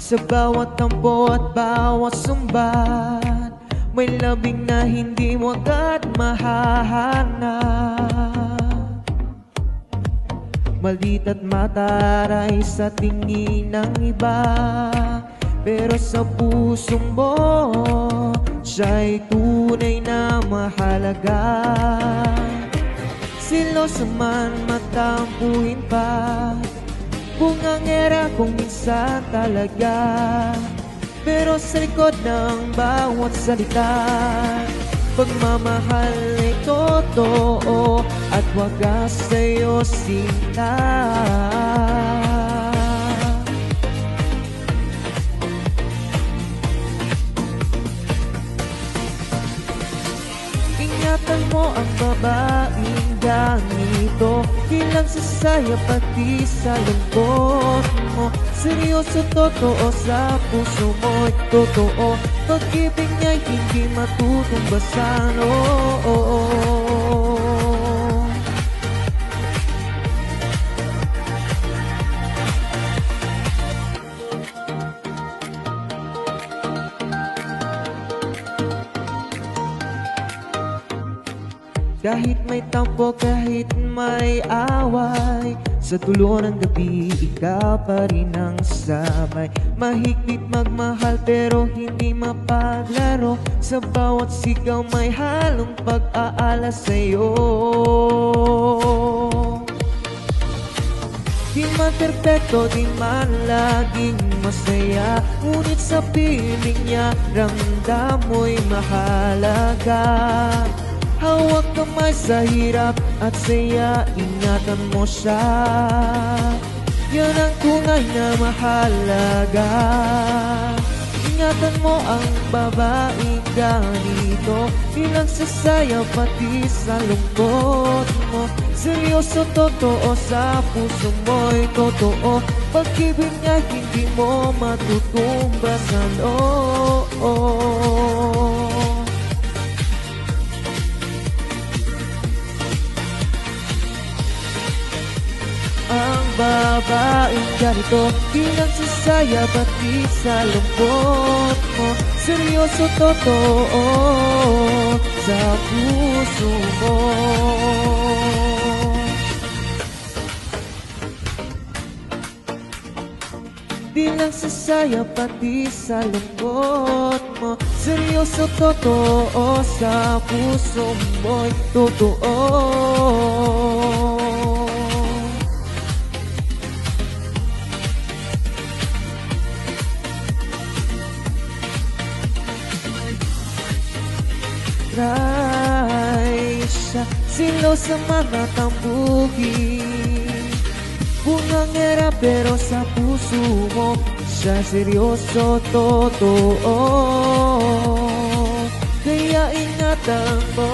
Sa bawat tampo at bawat sumbat, may labing na hindi mo agad mahahanap. Malit at mataray sa tingin ng iba, pero sa puso mo, siya'y tunay na mahalaga. Siloso man matampuhin pa, bungangera kung minsan talaga, pero sa likod ng bawat salita, pagmamahal ay totoo at wagas sa'yo sinta. Ingatan mo ang babaeng ganito, ilang sasaya pati sa lungkot mo. Seryoso, totoo sa puso mo'y totoo, pag-ibig niya'y hindi matutumbasan. Oh, oh, oh. Kahit may tampo, kahit may away, sa dulo ng gabi, ikaw pa rin ang sabay. Mahigpit magmahal pero hindi mapaglaro, sa bawat sigaw may halong pag-aala sa'yo. Di man perfecto, di man laging masaya, ngunit sa piling niya, ramdam mo'y mahalaga. Hawak kamay sa hirap at saya, ingatan mo siya, yan ang tunay na mahalaga. Ingatan mo ang babaeng ganito, ilang sasaya pati sa lungkot mo. Seryoso, totoo sa puso mo'y totoo, pag-ibig niya hindi mo matutumbasan. Oh, oh. Ang babaeng ganito, ilang sasaya pati sa lungkot mo. Seryoso, totoo sa puso mo. Di lang sasaya pati sa lungkot mo. Seryoso, totoo sa puso mo'y totoo. Siya silo sa mga tambuhin, bungangera pero sa puso mo, siya seryoso, totoo, kaya ingatan mo.